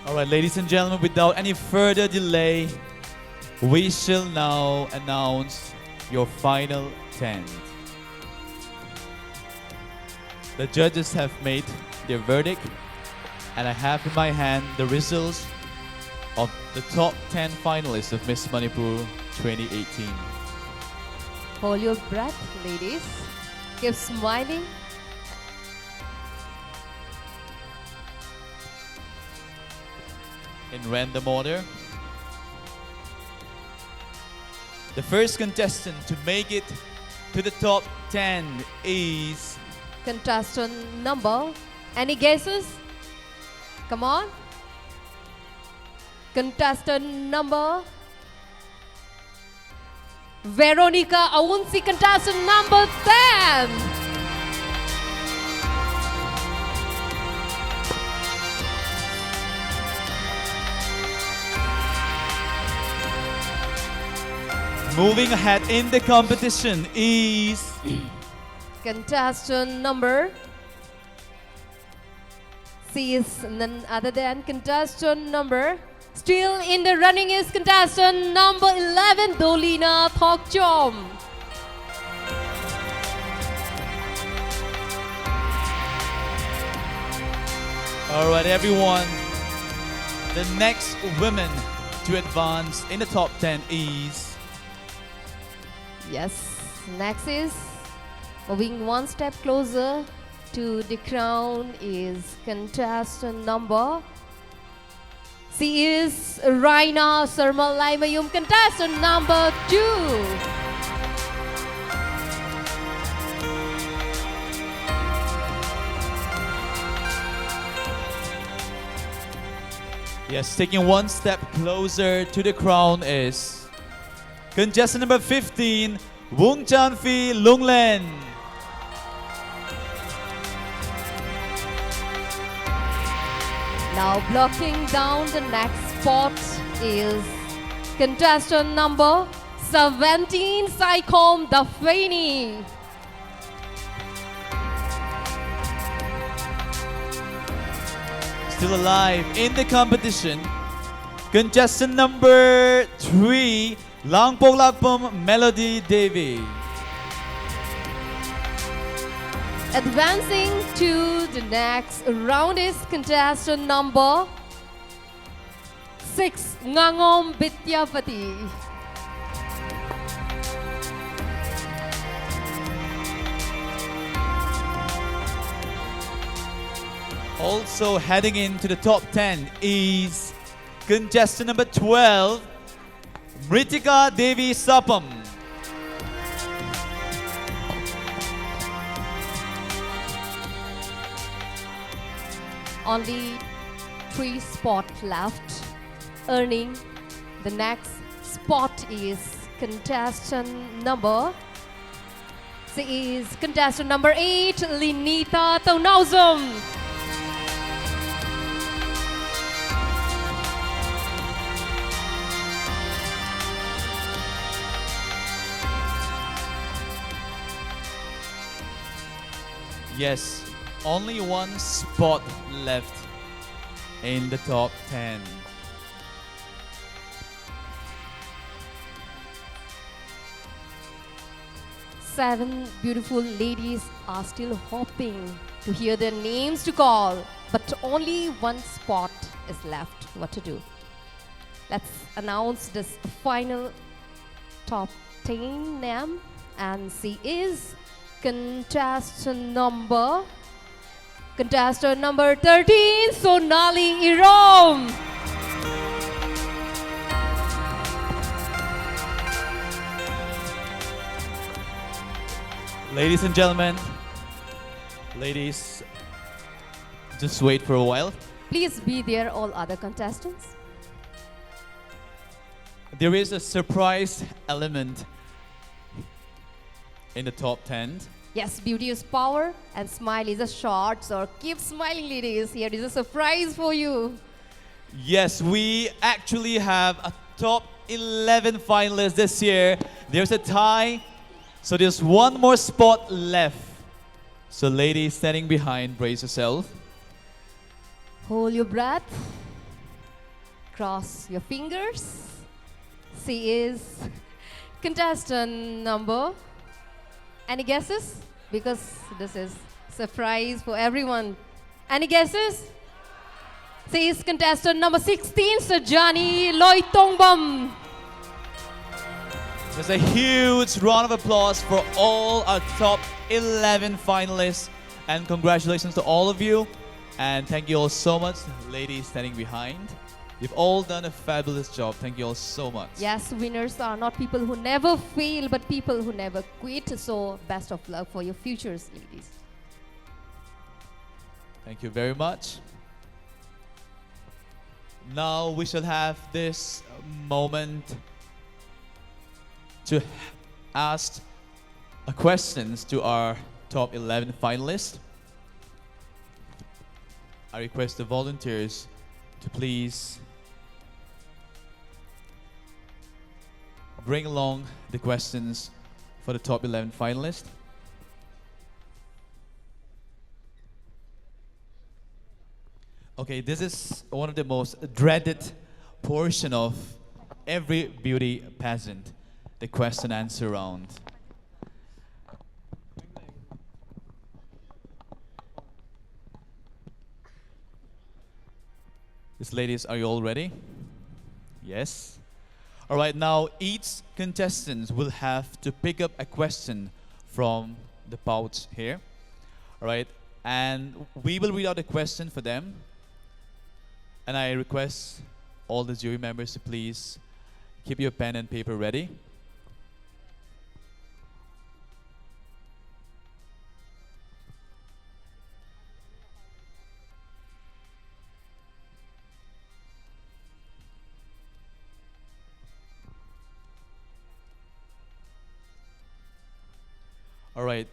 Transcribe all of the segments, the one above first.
Alright, ladies and gentlemen, without any further delay, we shall now announce your final 10. The judges have made their verdict, and I have in my hand the results of the top 10 finalists of Miss Manipur 2018. Hold your breath, ladies. Keep smiling. In random order, the first contestant to make it to the top 10 is Contestant number. Any guesses? Come on. Contestant number. Veronica Aunsi, contestant number 10. moving ahead in the competition is Contestant number. She is none other than contestant number. Still in the running is contestant number 11, Dolina Thokchom. Alright everyone, the next women to advance in the top 10 is Yes, next is moving one step closer to the crown is contestant number. She is Raina Sarma Laimayum, contestant number 2. Yes, taking one step closer to the crown is contestant number 15, Wong Chan Phi Lunglen. Now blocking down the next spot is contestant number 17, Saikom Dafani. Still alive in the competition, contestant number 3, Langpolakpam Melody Devi. Advancing to the next round is contestant number 6, Ngangom Bityapati. Also heading into the top 10 is contestant number 12, Mritika Devi Sapam. Only 3 spots left. Earning the next spot is contestant number. She is contestant number 8, Linita Taunauzum. Yes, only one spot left in the top 10. Seven beautiful ladies are still hoping to hear their names to call, but only one spot is left. What to do? Let's announce this final top 10 name, and she is contestant number 13, Sonali Irom. Ladies and gentlemen, ladies, just wait for a while. Please be there, all other contestants. There is a surprise element in the top 10. Yes, beauty is power and smile is a short. So keep smiling, ladies. Here is a surprise for you. Yes, we actually have a top 11 finalists this year. There's a tie, so there's one more spot left. So ladies standing behind, brace yourself. Hold your breath. cross your fingers. She is contestant number. Any guesses? Because this is surprise for everyone. Any guesses? She is contestant number 16, Sajani Laithangbam. There's a huge round of applause for all our top 11 finalists. And congratulations to all of you. And thank you all so much, ladies standing behind. You've all done a fabulous job. Thank you all so much. Yes, winners are not people who never fail, but people who never quit. So best of luck for your futures, ladies. Thank you very much. Now we shall have this moment to ask questions to our top 11 finalists. I request the volunteers to please bring along the questions for the top 11 finalists. Okay, this is one of the most dreaded portion of every beauty pageant, the question answer round. Yes, ladies, are you all ready? Yes? All right, now each contestant will have to pick up a question from the pouch here. All right, and we will read out a question for them. And I request all the jury members to please keep your pen and paper ready. All right.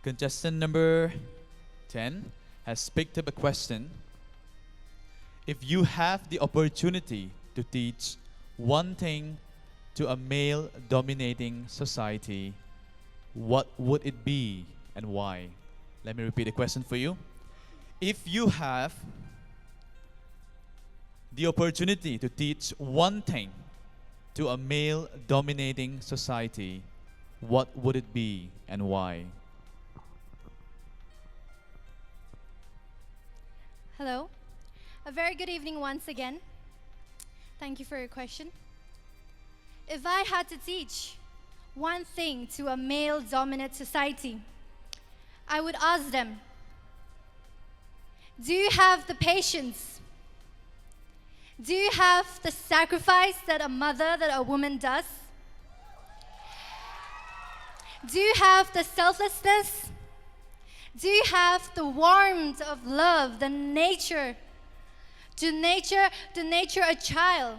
Contestant number 10 has picked up a question. If you have the opportunity to teach one thing to a male-dominating society, what would it be and why? Let me repeat the question for you. If you have the opportunity to teach one thing to a male-dominating society, what would it be and why? Hello. A very good evening once again. Thank you for your question. If I had to teach one thing to a male-dominant society, I would ask them, do you have the patience? Do you have the sacrifice that a mother, that a woman does? Do you have the selflessness? Do you have the warmth of love, the nature, to nature a child?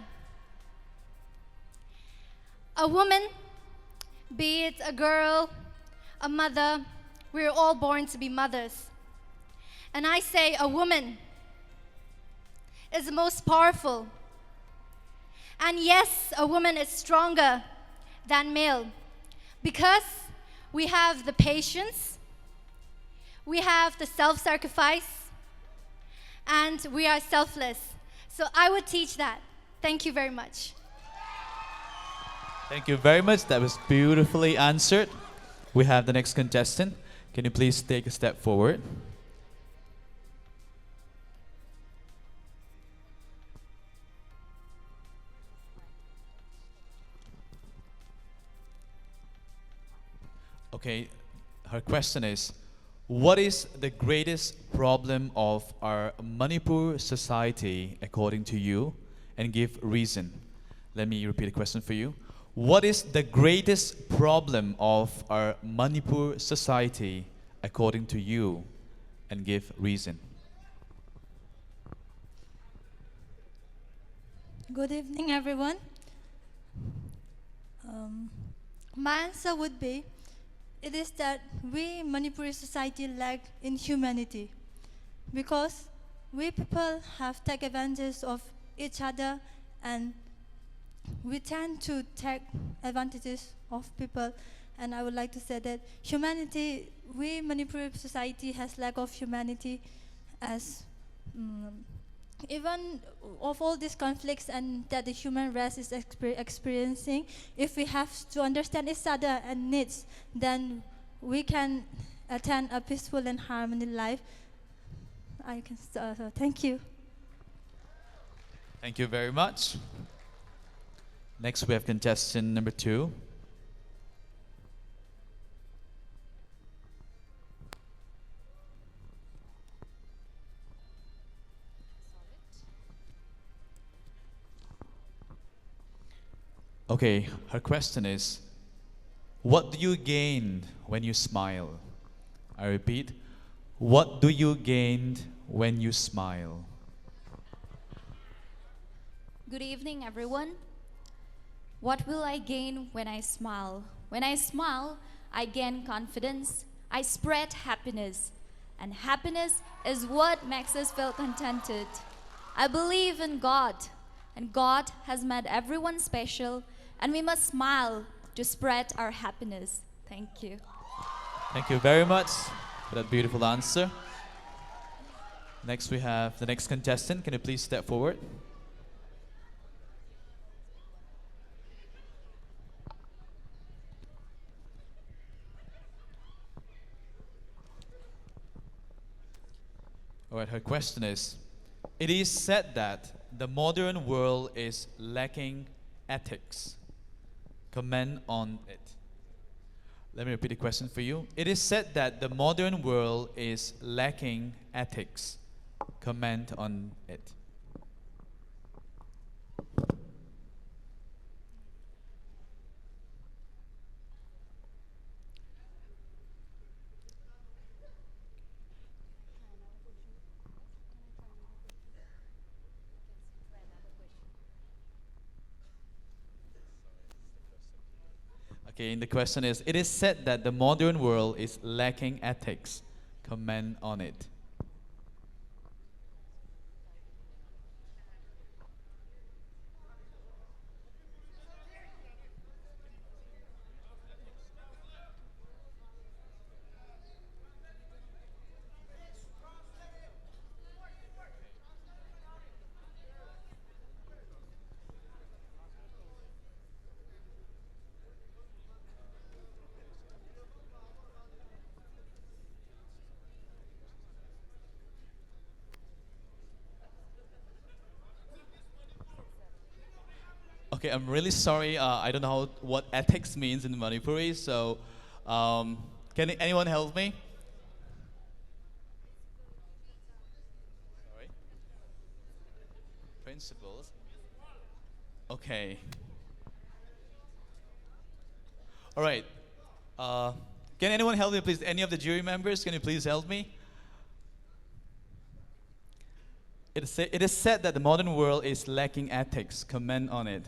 A woman, be it a girl, a mother, we're all born to be mothers. And I say a woman is the most powerful. And yes, a woman is stronger than male because we have the patience, we have the self-sacrifice, and we are selfless. So I would teach that. Thank you very much. Thank you very much. That was beautifully answered. We have the next contestant. Can you please take a step forward? Okay, her question is, what is the greatest problem of our Manipur society according to you? And give reason. Let me repeat the question for you. What is the greatest problem of our Manipur society according to you? And give reason. Good evening, everyone. My answer would be, it is that we Manipuri society lack in humanity because we people have taken advantage of each other and we tend to take advantages of people. And I would like to say that humanity, we Manipuri society has lack of humanity as even of all these conflicts and that the human race is experiencing, if we have to understand each other and needs, then we can attain a peaceful and harmony life. I can thank you. Thank you very much. Next, we have contestant number 2. Okay, her question is, what do you gain when you smile? I repeat, what do you gain when you smile? Good evening, everyone. What will I gain when I smile? When I smile, I gain confidence, I spread happiness, and happiness is what makes us feel contented. I believe in God, and God has made everyone special, and we must smile to spread our happiness. Thank you. Thank you very much for that beautiful answer. Next, we have the next contestant. Can you please step forward? All right, her question is, it is said that the modern world is lacking ethics. Comment on it. Let me repeat the question for you. It is said that the modern world is lacking ethics. Comment on it. Okay, the question is, it is said that the modern world is lacking ethics. Comment on it. Okay, I'm really sorry. I don't know what ethics means in Manipuri, so can anyone help me? Sorry? Principles? Okay. All right. Can anyone help me, please? Any of the jury members, can you please help me? It is said that the modern world is lacking ethics. Comment on it.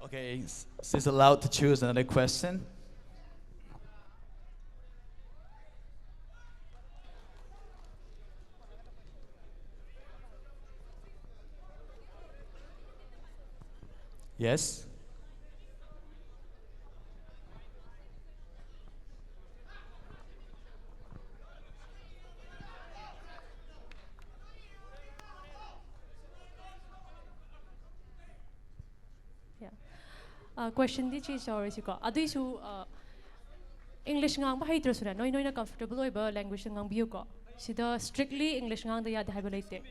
Okay, she's allowed to choose another question. Yes? Question di chi sorry si ko. Adu isu English ngang ba haitre sura noi noi na comfortable oi ba language ngang biu ko. Sida strictly English ngang da ya da haibalaite. โ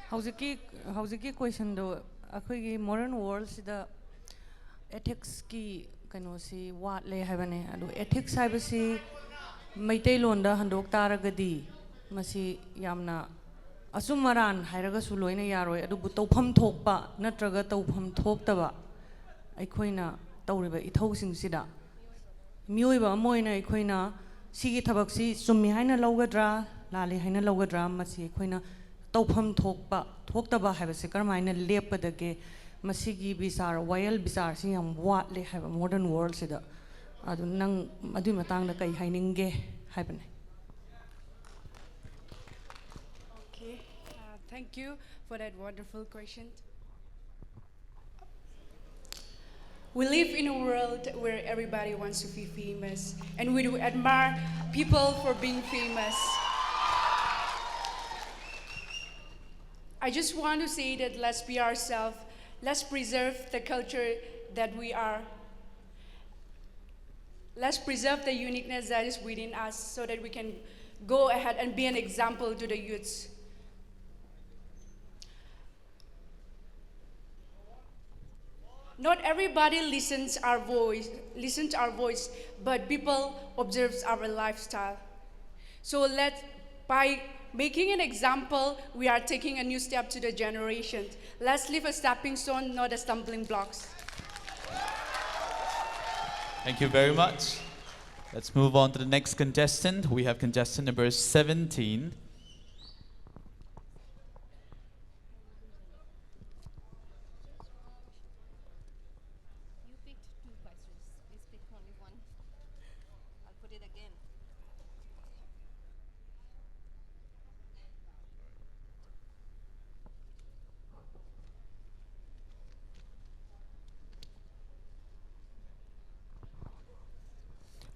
Howziki question do akhoi modern world sida ethics ki kaino si wat le habane adu ethics haibasi maitai londa handok taragadi masi yamna asumaran hairaga su loina yaroi adu bu tawpham thokpa natraga tawpham thoktaba aikhoina tawriba ithau sing sida miyoiba moina aikhoina sigi thabak si summi haina logadra lali haina logadra masi aikhoina tawpham thokpa thoktaba haibase karmaina leppadage masigi bizar wild bizar si yam wat le haiba modern world sida adu nang adu matang da kai haininge haibane. Okay, thank you for that wonderful question. We live in a world where everybody wants to be famous, and we do admire people for being famous. I just want to say that let's be ourselves, let's preserve the culture that we are. Let's preserve the uniqueness that is within us so that we can go ahead and be an example to the youths. Not everybody listens our voice, but people observes our lifestyle. So by making an example, we are taking a new step to the generation. Let's leave a stepping stone, not a stumbling blocks. Thank you very much. Let's move on to the next contestant. We have contestant number 17.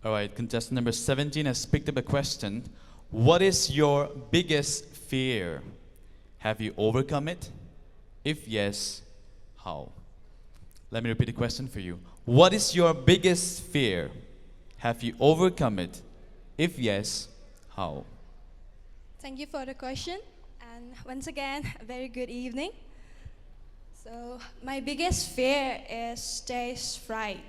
All right, contestant number 17 has picked up a question. What is your biggest fear? Have you overcome it? If yes, how? Let me repeat the question for you. What is your biggest fear? Have you overcome it? If yes, how? Thank you for the question. And once again, a very good evening. So, my biggest fear is stage fright.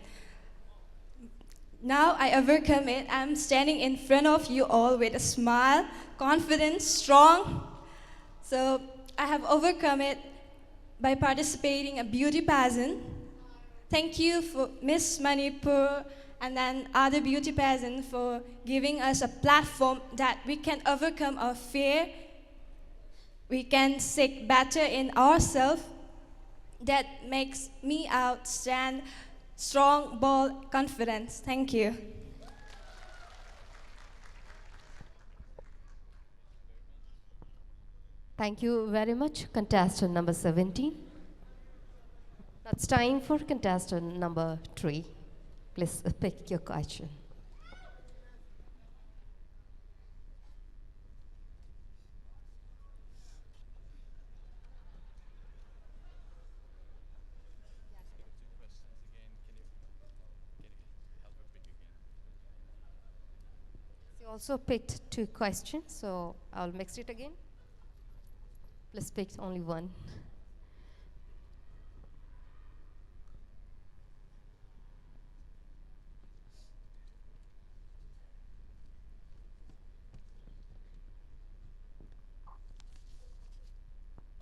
Now I overcome it. I'm standing in front of you all with a smile, confident, strong. So I have overcome it by participating in a beauty pageant. Thank you for Miss Manipur and then other beauty pageants for giving us a platform that we can overcome our fear. We can seek better in ourselves. That makes me outstand. Strong, bold, confidence. Thank you. Thank you very much, contestant number 17. That's time for contestant number 3. Please pick your question. You also picked 2 questions, so I'll mix it again. Please pick only one.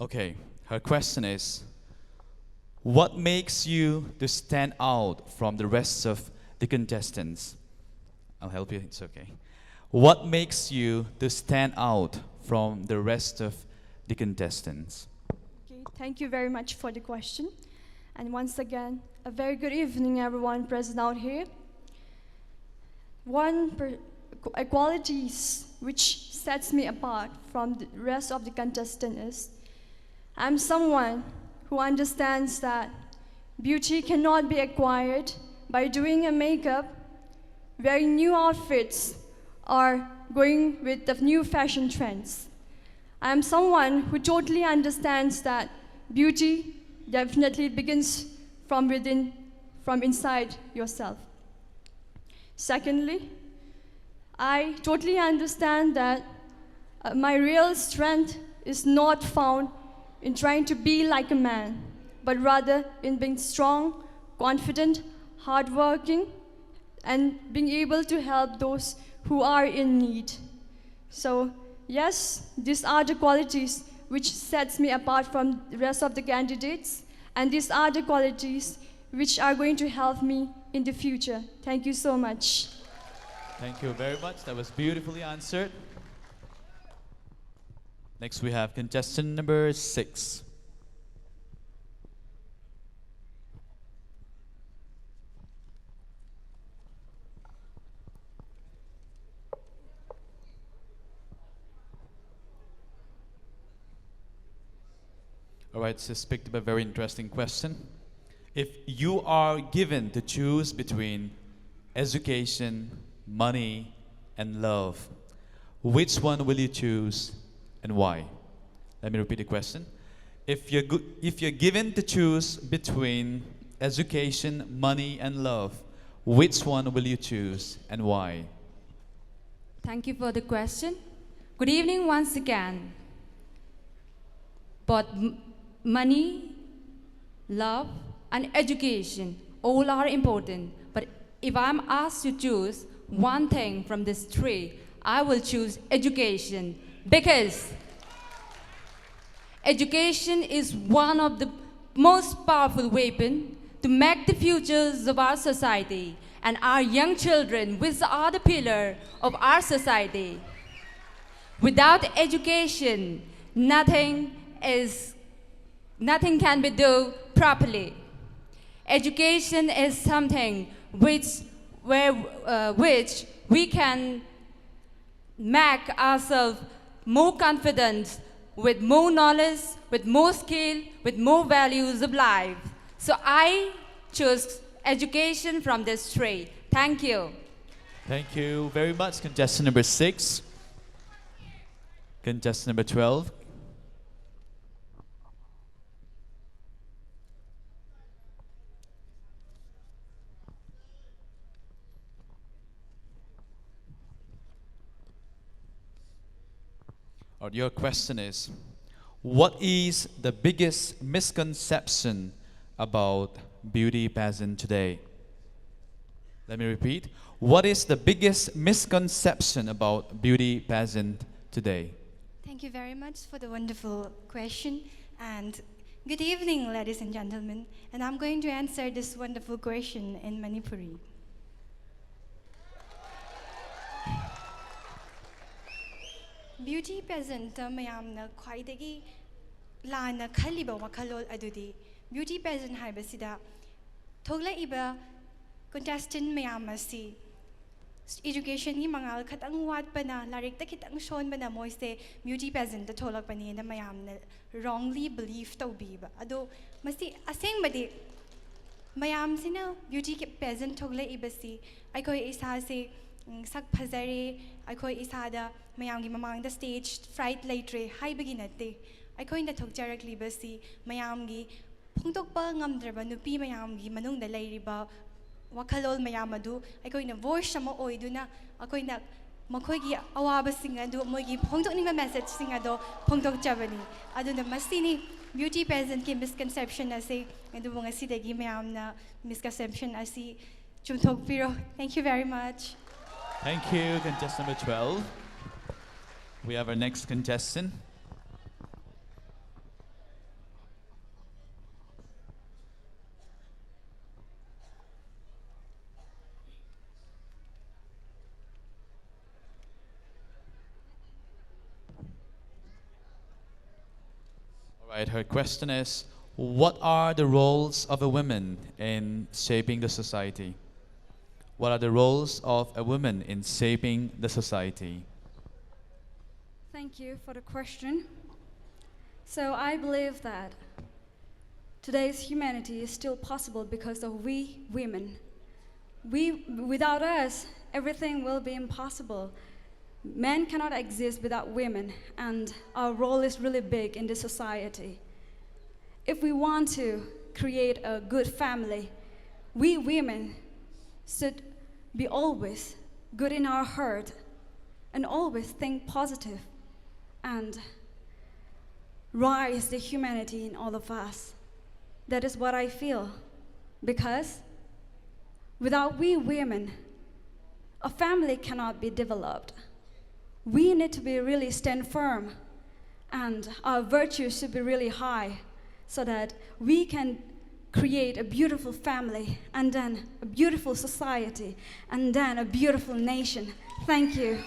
Okay, her question is, what makes you to stand out from the rest of the contestants? I'll help you, it's okay. What makes you to stand out from the rest of the contestants? Okay, thank you very much for the question. And once again, a very good evening everyone present out here. Qualities which sets me apart from the rest of the contestants is I'm someone who understands that beauty cannot be acquired by doing a makeup, wearing new outfits, or going with the new fashion trends. I am someone who totally understands that beauty definitely begins from within, from inside yourself. Secondly, I totally understand that my real strength is not found in trying to be like a man, but rather in being strong, confident, hardworking, and being able to help those who are in need. So yes, these are the qualities which sets me apart from the rest of the candidates, and these are the qualities which are going to help me in the future. Thank you so much. Thank you very much. That was beautifully answered. Next, we have contestant number 6. All right, so picked up a very interesting question. If you are given to choose between education, money, and love, which one will you choose and why? Let me repeat the question. If you're given to choose between education, money, and love, which one will you choose and why? Thank you for the question. Good evening once again. But money, love, and education all are important. But if I'm asked to choose one thing from these three, I will choose education, because education is one of the most powerful weapons to make the futures of our society, and our young children, which are the pillar of our society. Without education, nothing can be done properly. Education is something which we can make ourselves more confident, with more knowledge, with more skill, with more values of life. So I choose education from this three. Thank you. Thank you very much, contestant number 6. Contestant number 12. Or your question is, what is the biggest misconception about beauty pageant today? Let me repeat. What is the biggest misconception about beauty pageant today? Thank you very much for the wonderful question, and good evening, ladies and gentlemen. And I'm going to answer this wonderful question in Manipuri. Beauty pageant mayamna khwaidagi lana khaliba wakhalol adudi beauty pageant haibasida thoglaiba contestant mayam asi education ni mangal khatang watpana larik ta khitang shonbana moise beauty pageant ta tholakpani na mayamna wrongly believe tawbiba ado masi asengbadi mayam sina beauty pageant thoglaiba si aikoi isa se sak phazare aikoi isada mayam gi mamang da stage fright laitre haibagi natte aikoi na thokjarak libasi mayam gi phungtokpa ngamdraba nupi mayam gi manung da lairiba wakhalol mayam adu aikoi na voice sama oiduna aikoi na makhoi gi awaba sing adu moi gi phungtokninga message sing ado phungtok chabani aduna masini beauty pageant ki misconception ase adu bunga sidagi mayam na misconception asi chumthok piro. Thank you very much. Thank you, contestant number 12. We have our next contestant. All right, her question is, what are the roles of a woman in shaping the society? What are the roles of a woman in shaping the society? Thank you for the question. So I believe that today's humanity is still possible because of we women. Without us, everything will be impossible. Men cannot exist without women, and our role is really big in this society. If we want to create a good family, we women should be always good in our heart and always think positive. And rise the humanity in all of us. That is what I feel. Because without we women, a family cannot be developed. We need to be really stand firm, and our virtues should be really high so that we can create a beautiful family, and then a beautiful society, and then a beautiful nation. Thank you.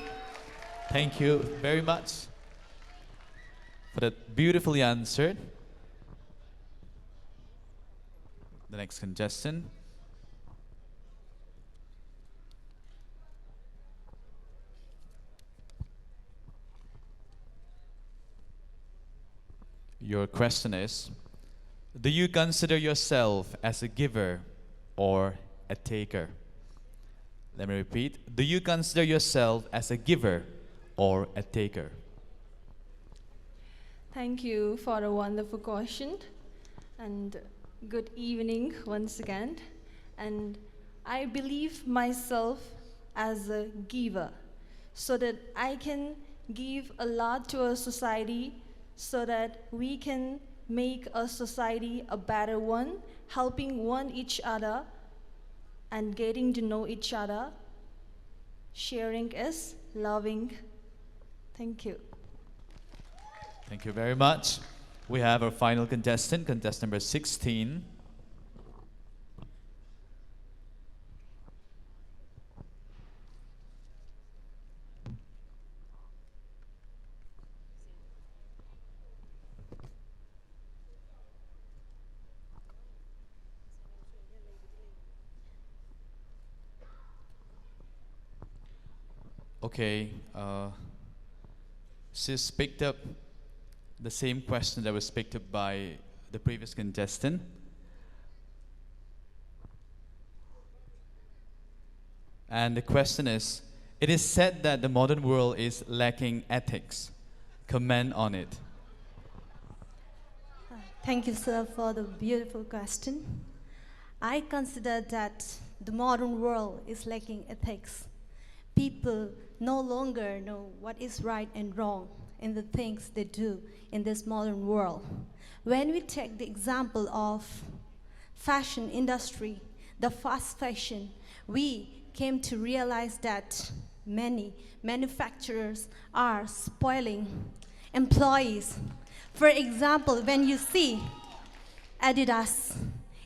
Thank you very much for that beautifully answered. The next contestant. Your question is, do you consider yourself as a giver or a taker? Let me repeat. Do you consider yourself as a giver or a taker? Thank you for a wonderful question, and good evening once again. And I believe myself as a giver, so that I can give a lot to a society, so that we can make a society a better one, helping one each other and getting to know each other. Sharing is loving. Thank you. Thank you very much. We have our final contestant, contestant number 16. Okay, she's picked up the same question that was picked up by the previous contestant. And the question is, it is said that the modern world is lacking ethics. Comment on it. Thank you, sir, for the beautiful question. I consider that the modern world is lacking ethics. People no longer know what is right and wrong in the things they do in this modern world. When we take the example of fashion industry, the fast fashion, we came to realize that many manufacturers are spoiling employees. For example, when you see Adidas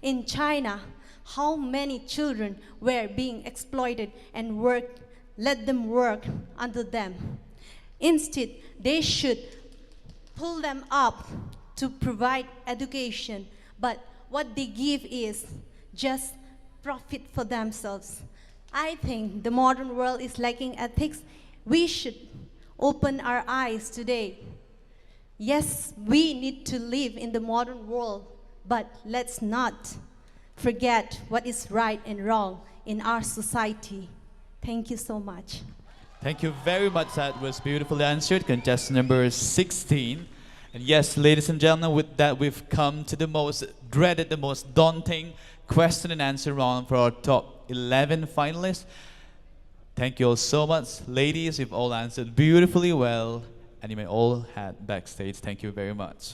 in China, how many children were being exploited and let them work under them. Instead, they should pull them up to provide education, but what they give is just profit for themselves. I think the modern world is lacking ethics. We should open our eyes today. Yes, we need to live in the modern world, but let's not forget what is right and wrong in our society. Thank you so much. Thank you very much. That was beautifully answered. Contestant number 16. And yes, ladies and gentlemen, with that we've come to the most dreaded, the most daunting question and answer round for our top 11 finalists. Thank you all so much. Ladies, you've all answered beautifully well, and you may all head backstage. Thank you very much.